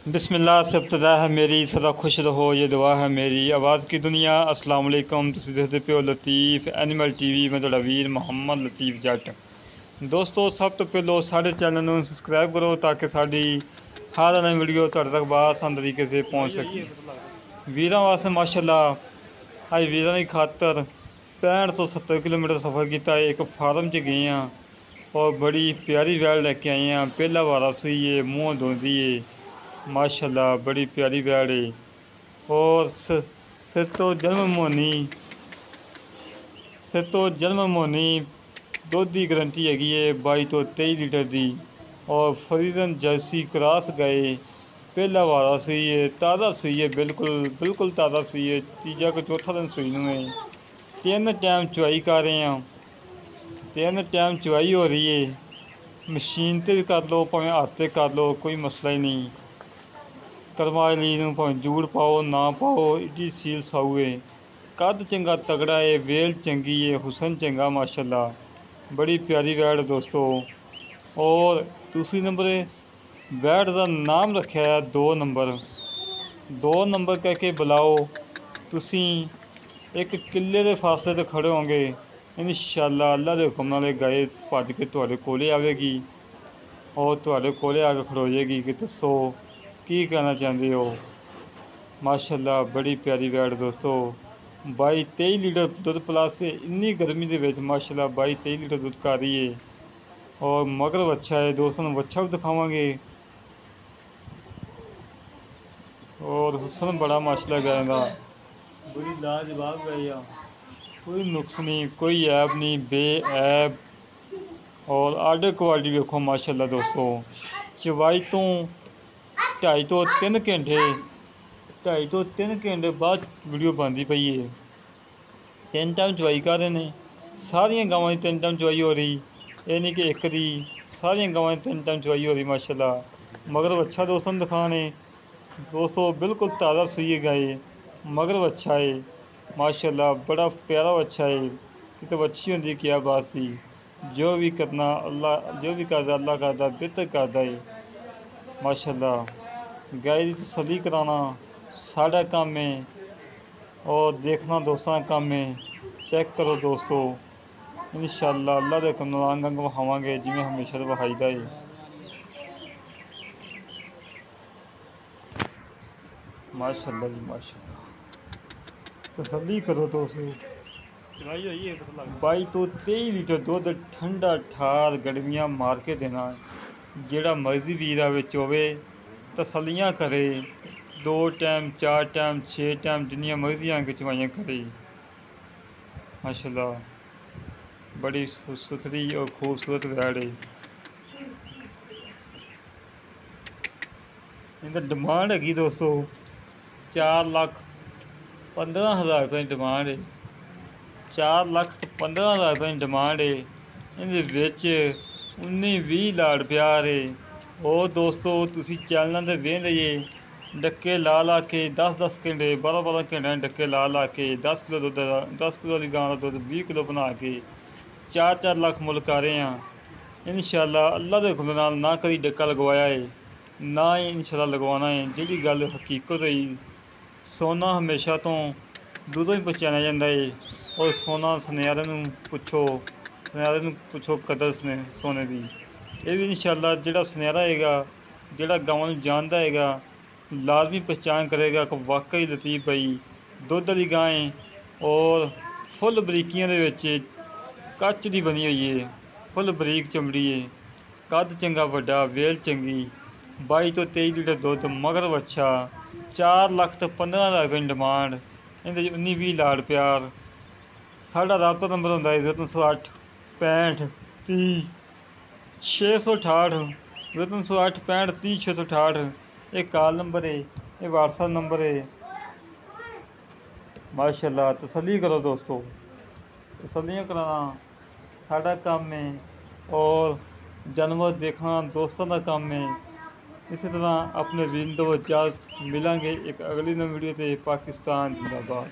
बिस्मिल्लाह से इब्तिदा है मेरी, सदा खुश रहो ये दुआ है मेरी। आवाज़ की दुनिया अस्सलाम वालेकुम। तुसीं देखदे पिओ लतीफ़ एनिमल टीवी। मैं तुहाडा वीर मोहम्मद लतीफ़ जट। दोस्तों सब तो पहलो साढ़े चैनल नूं सबसक्राइब करो ताकि साडी हर नई वीडियो तुहाडे तक बआसान तरीके से पहुँच सके। वीरां वास्ते माशाअल्लाह अज वीरां दी खातर 65 तो 70 किलोमीटर सफ़र किया। एक फार्म च गए हैं और बड़ी प्यारी वैल लैके आए हैं। पहला वारा सूई है, मूँह धोंदी है माशाअल्लाह, बड़ी प्यारी वैड़ है। और सिर तो जन्म मोनी दुध की गारंटी हैगी है 22 तो 23 लीटर की। और फरीदन जर्सी क्रॉस गए, पहला वारा सूई है, ताज़ा सूई है, बिल्कुल ताज़ा सूई है। तीजा को चौथा दिन सूई नूं है। 3 टाइम चुवाई कर रहे हैं, 3 टाइम चुवाई हो रही है। मशीन ते भी कर लो भावें हत्थ ते कर लो, कोई मसला ही नहीं। करमाली नूं भावें जूड़ पाओ ना पाओ, इड्डी सील साऊ है। कद चंगा तगड़ा है, वेल चंगी है, हुसन चंगा माशाअल्लाह, बड़ी प्यारी वैड़ दोस्तों। और दूसरी नंबर वैड़ का नाम रखा है 2 नंबर कह के बुलाओ। तुसी एक किले के फासले ते खड़े होंगे, इंशाअल्लाह अल्लाह के हुक्म नाल गाय भज के तुहाडे कोले आवेगी और तुहाडे कोले आके खड़ो जाएगी कि दसो की कहना चाहते हो। माशाअल्लाह बड़ी प्यारी वैड़ दोस्तों। 22-23 लीटर दुध प्लस से इन्नी गर्मी के विच माशाअल्लाह 22-23 लीटर दुध कर रही है। और मगर वच्छा है दोस्तों, वच्छा भी दिखावांगे। और हुसन बड़ा माशाअल्लाह गाय का, बड़ी लाजवाब गाय आ, कोई नुक्स नहीं, कोई ऐब नहीं, बेऐब। और आर्डर क्वालिटी देखो माशाअल्लाह दोस्तों। चवाई तो 2.5 तो 3 घंटे बाद वीडियो बनती पई है। 3 टाइम चवाई कर रहे हैं, सारिया गावां की 3 टाइम चवाई हो रही, ये नहीं कि एक दी, सारिया गावां की 3 टाइम चवाई हो रही माशाअल्लाह। मगर वच्छा दोस्तों दिखाने दोस्तों, बिल्कुल ताज़ा सूई गाय, मगर वच्छा है माशाअल्लाह, बड़ा प्यारा वच्छा है। कि वच्छी होंगी क्या बात सी। जो भी करना अल्लाह, जो भी करता अल्लाह करता, बेहतर करता है माशाअल्लाह। गाय की तसल्ली कराना साड़ा काम है और देखना दोस्तों का काम है। चेक करो दोस्तों, इंशाअल्लाह अल्लाह के हुक्म नाल अंग विखावांगे जिवें हमेशा विखाईदा है। माशाअल्लाह जी माशाअल्लाह, तसल्ली करो दोस्तों। 22 तो 23 लीटर दुध ठंडा ठार गड़मियाँ मार के देना। जेड़ा मर्जी वीर आवे चोवे, तसल्लियाँ करे, 2 टाइम 4 टाइम 6 टाइम जिन्नियां मर्जी आके चवाइयाँ करे माशाअल्लाह, बड़ी सुथरी और खूबसूरत वैड़ है। इनकी डिमांड हैगी दोस्तों 4,15,000 रुपये की डिमांड है। 4,15,000 रुपये की डिमांड है। इहदे 19-20 लाड़ प्यार है। और दोस्तों तुसी चैनलों से वेंदे जे डक्के ला के 10-10 घंटे 12-12 घंटे डक्के ला के 10 किलो दुध 10 किलो की गां का दुध 20 किलो बना के 4-4 लाख मुल कर रहे हैं। इंशाअल्लाह अल्लाह के हुक्म नाल ना कभी डक्का लगवाया है, ना ही इंशाअल्लाह लगवाना है। जिहड़ी गल हकीकत है, सोना हमेशा तो दूधों ही पहचाना जाता है। और सोना सुनियारे पुछो कदर सोने की। ये भी इंशाअल्लाह जिहड़ा सुनियारा हैगा, जिहड़ा गावां नूं जानदा हैगा, लाजमी पहचान करेगा कि वाकई लतीफ़ भाई दुध वाली गां है। और फुल बरीकियां दे विच कच दी बनी हुई है, फुल बरीक चमड़ी है, कद चंगा वड्डा, वेल चंगी, 22 तो 23 लीटर दुध, मगर वच्छा, 4,15,000 रुपये की डिमांड। इहदे 19-20 लाड़ प्यार। साढ़ा राबता नंबर होंदा है 0308 65 30 668, 0308 65 30 668। ये कॉल नंबर है, ये व्हाट्सअप नंबर है माशाअल्लाह। तसल्ली करो दोस्तों, तसल्लियाँ कराना साड़ा काम है और जानवर देखना दोस्तों का काम है। इसी तरह अपने विंदो इजाज़त मिलेंगे एक अगली नई वीडियो से। पाकिस्तान जिंदाबाद।